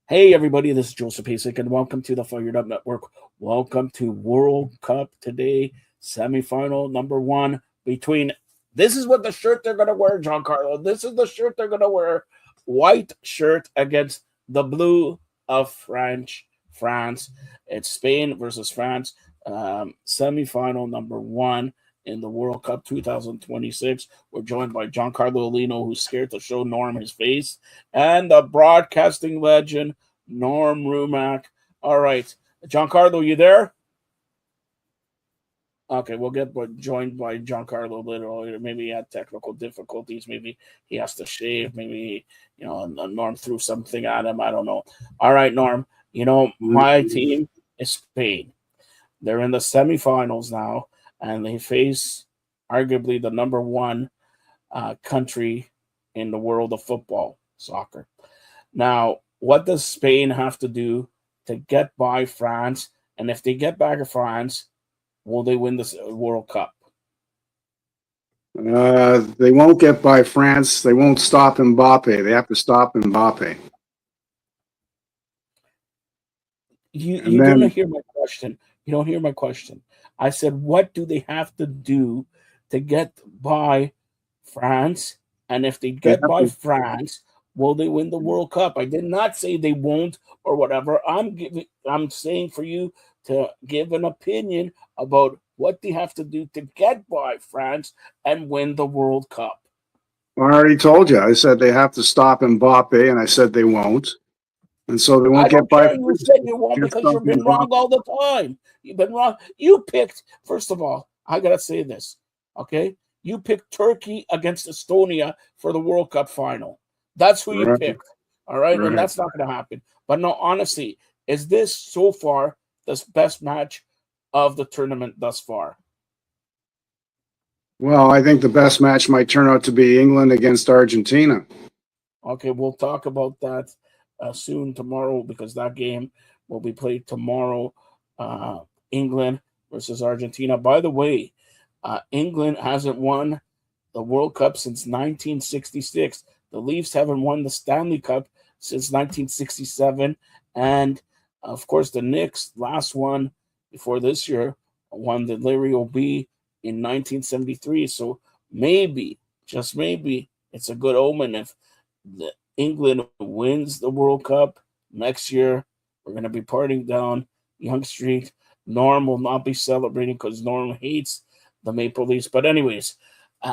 Hey, everybody, this is Joseph Hasek, and welcome to the Fired Up Network. Welcome to World Cup today, semifinal number one between. This is what the shirt they're going to wear, Giancarlo. This is the shirt they're going to wear. White shirt against the blue of France. It's Spain versus France, semifinal number one in the World Cup 2026. We're joined by Giancarlo Alino, who's scared to show Norm his face, and the broadcasting legend, Norm Rumack. All right. Giancarlo, you there? Okay, we'll get joined by Giancarlo later. Maybe he had technical difficulties. Maybe he has to shave. Maybe, Norm threw something at him. I don't know. All right, Norm. My team is Spain. They're in the semifinals now, and they face arguably the number one country in the world of football, soccer. Now, what does Spain have to do to get by France? And if they get back at France, will they win this World Cup? They won't get by France. They won't stop Mbappe. They have to stop Mbappe. You don't hear my question. You don't hear my question. I said, what do they have to do to get by France? And if they get by France, will they win the World Cup? I did not say they won't or whatever. I'm saying for you to give an opinion about what they have to do to get by France and win the World Cup. I already told you. I said they have to stop Mbappe, and I said they won't. And so they won't get by. You said you won't because you've been wrong all the time. You've been wrong. You picked, first of all, I got to say this, okay? You picked Turkey against Estonia for the World Cup final. That's who you picked, all right? And that's not going to happen. But no, honestly, is this so far the best match of the tournament thus far? Well, I think the best match might turn out to be England against Argentina. Okay, we'll talk about that soon tomorrow, because that game will be played tomorrow. England versus Argentina. By the way, England hasn't won the World Cup since 1966. The Leafs haven't won the Stanley Cup since 1967. And, of course, the Knicks, last one before this year, won the Larry O'B in 1973. So maybe, just maybe, it's a good omen if England wins the World Cup next year. We're going to be partying down Yonge Street. Norm will not be celebrating because Norm hates the Maple Leafs. But anyways,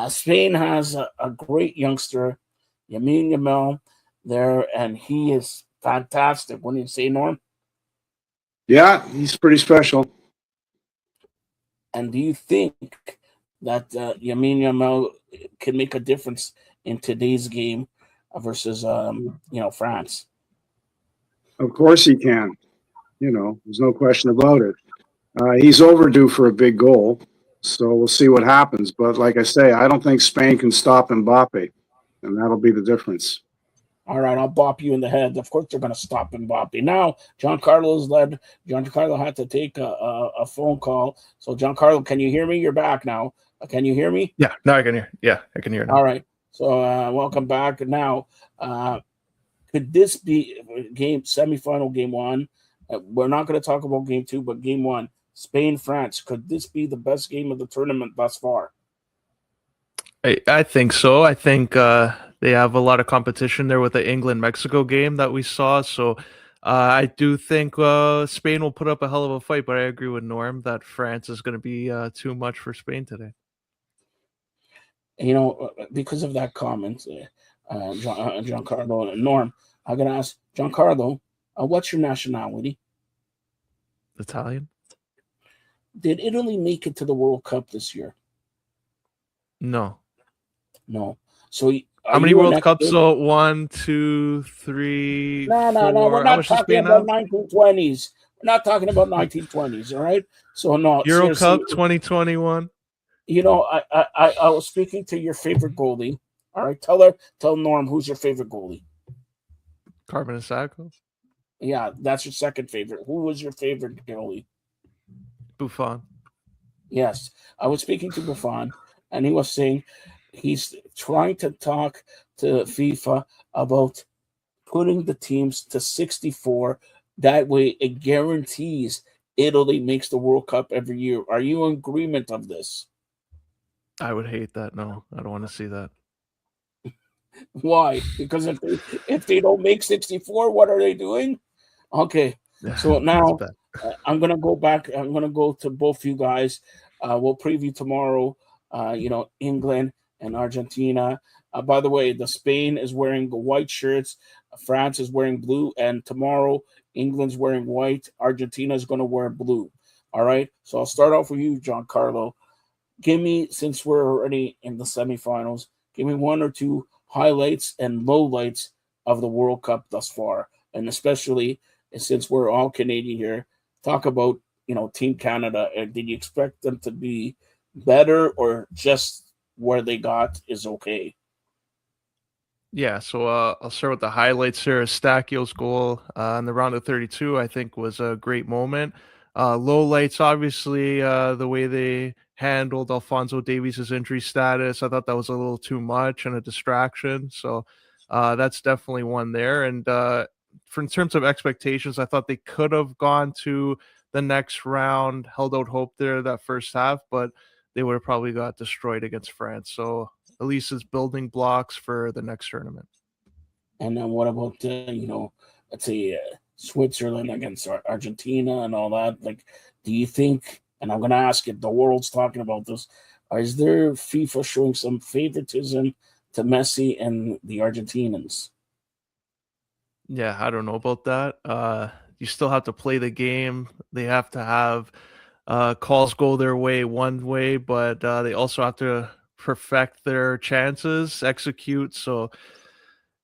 Spain has a great youngster, Lamine Yamal, there, and he is fantastic. What do you say, Norm? Yeah, he's pretty special. And do you think that Lamine Yamal can make a difference in today's game versus, France? Of course he can. There's no question about it. He's overdue for a big goal, so we'll see what happens. But like I say, I don't think Spain can stop Mbappe, and that'll be the difference. All right, I'll bop you in the head. Of course, they're going to stop Mbappe. Now, Giancarlo's led. Giancarlo had to take a phone call. So, Giancarlo, can you hear me? You're back now. Can you hear me? Yeah, now I can hear. Yeah, I can hear now. All right. So, welcome back. Now, could this be semifinal game one? We're not going to talk about game two, but game one, Spain-France. Could this be the best game of the tournament thus far? I think so. I think they have a lot of competition there with the England-Mexico game that we saw. So I do think Spain will put up a hell of a fight, but I agree with Norm that France is going to be too much for Spain today. Because of that comment, Giancarlo and Norm, I'm going to ask Giancarlo, what's your nationality? Italian. Did Italy make it to the World Cup this year? No. So how many World Cups? So 1, 2, 3, No. We're not talking about 1920s. We're not talking about 1920s. All right. So no. Euro Cup 2021. I was speaking to your favorite goalie. All right. Tell Norm who's your favorite goalie. Carmen Asako. Yeah, that's your second favorite. Who was your favorite goalie? Buffon. Yes, I was speaking to Buffon, and he was saying he's trying to talk to FIFA about putting the teams to 64. That way, it guarantees Italy makes the World Cup every year. Are you in agreement of this? I would hate that. No, I don't want to see that. Why? Because if they don't make 64, what are they doing? Okay, so That's now bad. I'm gonna go back. I'm gonna go to both you guys. We'll preview tomorrow. England and Argentina. By the way, the Spain is wearing the white shirts. France is wearing blue, and tomorrow England's wearing white. Argentina is gonna wear blue. All right. So I'll start off with you, Giancarlo. Give me, since we're already in the semifinals, give me one or two highlights and lowlights of the World Cup thus far, and especially since we're all Canadian here, talk about Team Canada. And did you expect them to be better, or just where they got is okay? Yeah, so I'll start with the highlights here. Stachio's goal in the round of 32, I think, was a great moment. Lowlights, obviously, the way they handled Alfonso Davies' injury status. I thought that was a little too much and a distraction. So that's definitely one there. And in terms of expectations, I thought they could have gone to the next round, held out hope there that first half, but they would have probably got destroyed against France. So at least it's building blocks for the next tournament. And then what about let's say Switzerland against Argentina and all that? Like, do you think? And I'm going to ask it. The world's talking about this. Is there FIFA showing some favoritism to Messi and the Argentinians? Yeah, I don't know about that. You still have to play the game. They have to have calls go their way one way, but they also have to perfect their chances, execute. So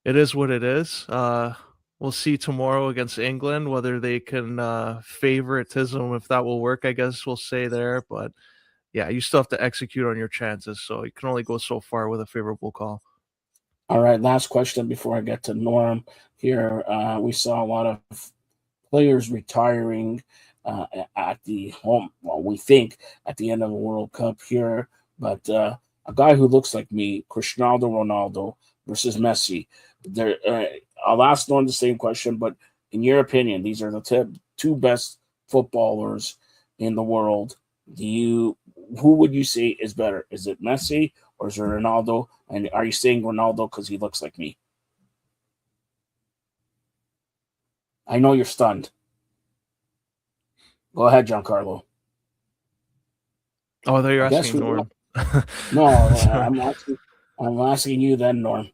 it is what it is. We'll see tomorrow against England whether they can favoritism, if that will work. I guess we'll say there, but yeah, you still have to execute on your chances. So you can only go so far with a favorable call. All right, last question before I get to Norm here. We saw a lot of players retiring at the home. Well, we think at the end of the World Cup here, but a guy who looks like me, Cristiano Ronaldo versus Messi. There, I'll ask Norm the same question, but in your opinion, these are the two best footballers in the world. Who would you say is better? Is it Messi or is it Ronaldo? And are you saying Ronaldo because he looks like me? I know you're stunned. Go ahead, Giancarlo. Oh, I thought you were I guess asking we Norm. no. Sorry. I'm asking you then, Norm.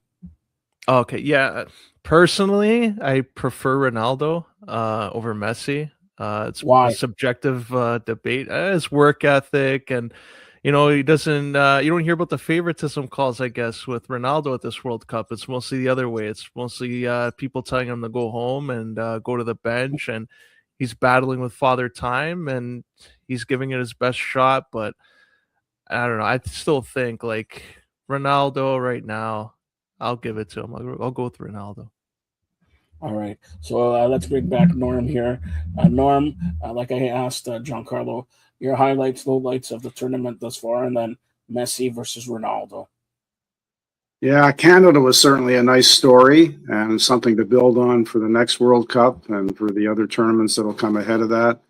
Okay, yeah. Personally, I prefer Ronaldo over Messi. It's a Why? subjective debate. His work ethic, and he doesn't. You don't hear about the favoritism calls, I guess, with Ronaldo at this World Cup. It's mostly the other way. It's mostly people telling him to go home and go to the bench, and he's battling with Father Time, and he's giving it his best shot. But I don't know. I still think like Ronaldo right now. I'll give it to him. I'll go with Ronaldo. All right. So let's bring back Norm here. Norm, like I asked Giancarlo, your highlights, lowlights of the tournament thus far, and then Messi versus Ronaldo. Yeah, Canada was certainly a nice story and something to build on for the next World Cup and for the other tournaments that'll come ahead of that.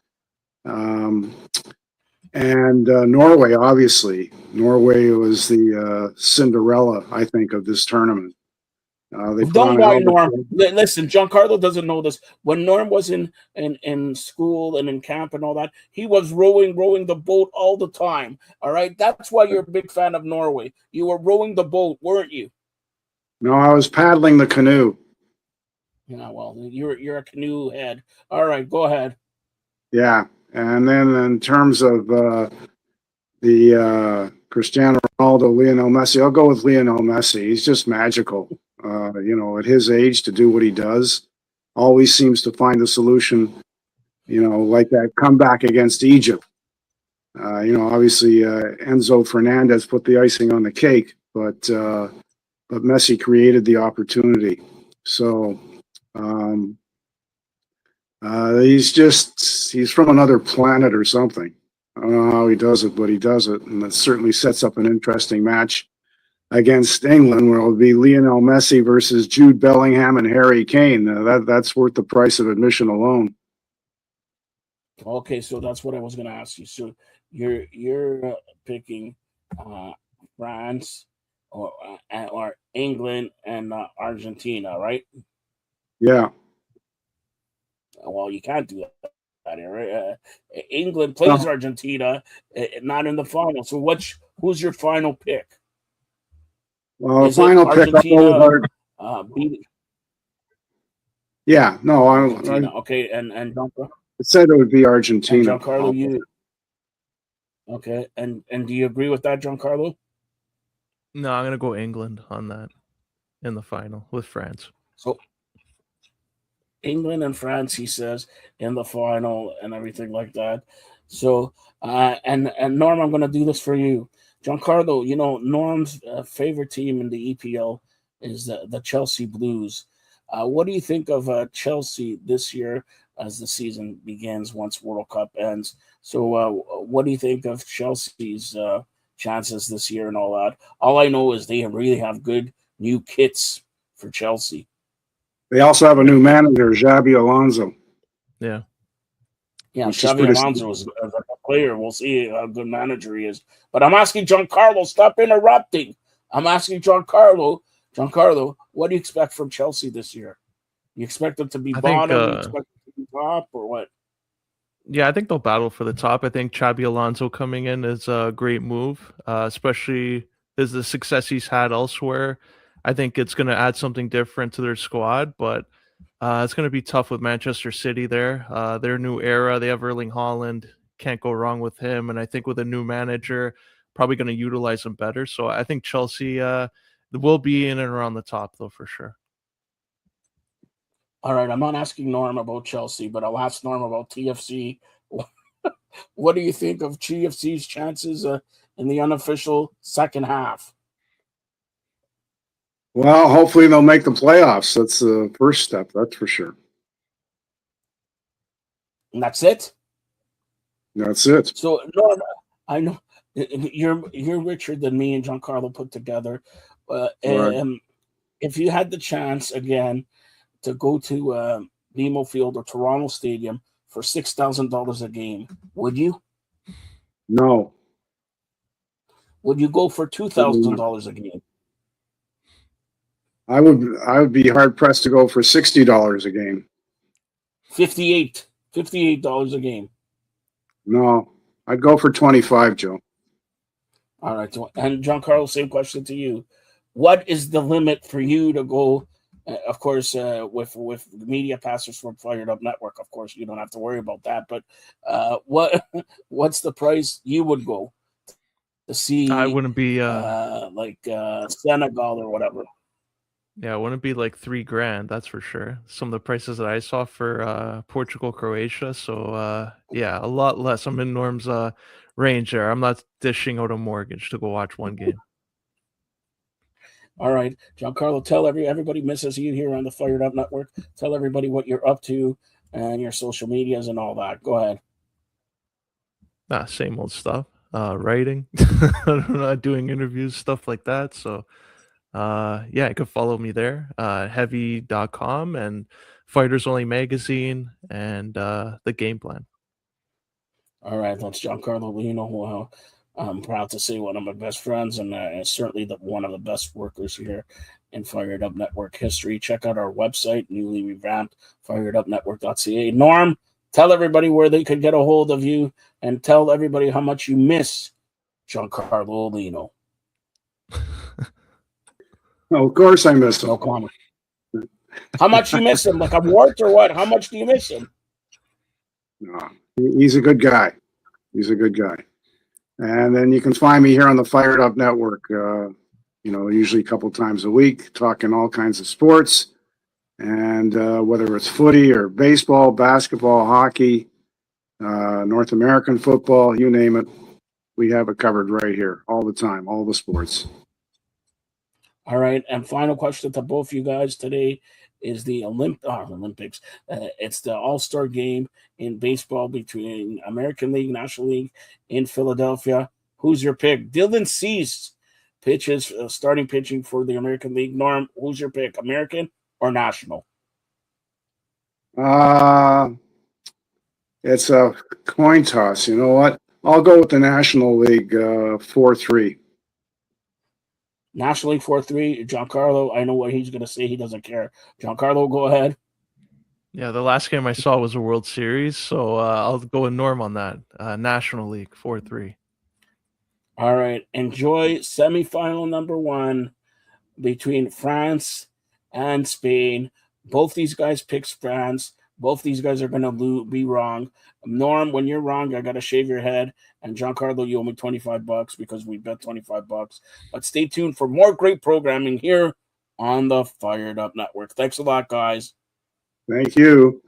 And Norway, obviously. Norway was the Cinderella, I think, of this tournament. They put Don't on a hell worry, of a Norm. show. Listen, Giancarlo doesn't know this. When Norm was in school and in camp and all that, he was rowing the boat all the time. All right, that's why you're a big fan of Norway. You were rowing the boat, weren't you? No, I was paddling the canoe. Yeah, well, you're a canoe head. All right, go ahead. Yeah. And then in terms of the Cristiano Ronaldo, Lionel Messi, I'll go with Lionel Messi. He's just magical. At his age to do what he does, always seems to find a solution, like that comeback against Egypt. Obviously Enzo Fernandez put the icing on the cake, but Messi created the opportunity. So he's from another planet or something. I don't know how he does it, but he does it, and it certainly sets up an interesting match against England, where it'll be Lionel Messi versus Jude Bellingham and Harry Kane. That's worth the price of admission alone. Okay, so that's what I was going to ask you. So you're picking France or England and Argentina, right? Yeah. Well, you can't do that. Right? England plays Argentina, not in the final. So who's your final pick? Well, Is final it pick. Argentina? Yeah, no, Argentina. Okay, and I said it would be Argentina. And Giancarlo, you okay? And do you agree with that, Giancarlo? No, I'm gonna go England on that in the final with France. So England and France, he says, in the final and everything like that. So and Norm, I'm going to do this for you, Giancarlo. You know Norm's favorite team in the EPL is the Chelsea Blues. What do you think of Chelsea this year as the season begins once World Cup ends? So what do you think of Chelsea's chances this year and all that? All I know is they really have good new kits for Chelsea. They also have a new manager, Xabi Alonso. Yeah. Yeah, Xabi Alonso is a player. We'll see how good manager he is. But I'm asking Giancarlo, stop interrupting. I'm asking Giancarlo, what do you expect from Chelsea this year? You expect them to be bottom? You expect them to be top, or what? Yeah, I think they'll battle for the top. I think Xabi Alonso coming in is a great move, especially as the success he's had elsewhere. I think it's going to add something different to their squad, but it's going to be tough with Manchester City there. Their new era, they have Erling Haaland. Can't go wrong with him. And I think with a new manager, probably going to utilize him better. So I think Chelsea will be in and around the top, though, for sure. All right, I'm not asking Norm about Chelsea, but I'll ask Norm about TFC. What do you think of TFC's chances in the unofficial second half? Well, hopefully they'll make the playoffs. That's the first step, that's for sure. And that's it? That's it. So, Norm, I know you're richer than me and Giancarlo put together. Right. If you had the chance again to go to BMO Field or Toronto Stadium for $6,000 a game, would you? No. Would you go for $2,000 a game? I would be hard pressed to go for $60 a game. $58 a game. No, I'd go for 25, Joe. All right, and Giancarlo, same question to you. What is the limit for you to go? Of course, with the media passers from Fired Up Network, of course, you don't have to worry about that. But what's the price you would go to see? I wouldn't be like Senegal or whatever. Yeah, it wouldn't be like $3,000, that's for sure. Some of the prices that I saw for Portugal, Croatia. So yeah, a lot less. I'm in Norm's range there. I'm not dishing out a mortgage to go watch one game. All right, Giancarlo, tell everybody misses you here on the Fired Up Network. Tell everybody what you're up to and your social medias and all that. Go ahead. Same old stuff. Writing, doing interviews, stuff like that. So yeah, you can follow me there, heavy.com and Fighters Only Magazine and the Game Plan. All right, that's Giancarlo Lino, who I'm proud to say one of my best friends and certainly one of the best workers here in Fired Up Network history. Check out our website, newly revamped, firedupnetwork.ca. Norm, tell everybody where they could get a hold of you and tell everybody how much you miss Giancarlo Lino. Oh, of course I miss him. No comment. How much you miss him? Like a wart or what? How much do you miss him? No, he's a good guy. He's a good guy. And then you can find me here on the Fired Up Network, usually a couple times a week, talking all kinds of sports. And whether it's footy or baseball, basketball, hockey, North American football, you name it, we have it covered right here all the time, all the sports. All right, and final question to both you guys today is the Olympics. It's the All-Star game in baseball between American League, National League in Philadelphia. Who's your pick? Dylan Cease pitches, starting pitching for the American League. Norm, who's your pick, American or National? It's a coin toss. You know what? I'll go with the National League 4-3. National League 4-3. Giancarlo, I know what he's going to say. He doesn't care. Giancarlo, go ahead. Yeah, the last game I saw was a World Series, so I'll go with Norm on that. National League 4-3. All right. Enjoy semifinal number 1 between France and Spain. Both these guys picked France. Both these guys are going to be wrong. Norm, when you're wrong, I got to shave your head. And Giancarlo, you owe me $25 because we bet $25. But stay tuned for more great programming here on the Fired Up Network. Thanks a lot, guys. Thank you.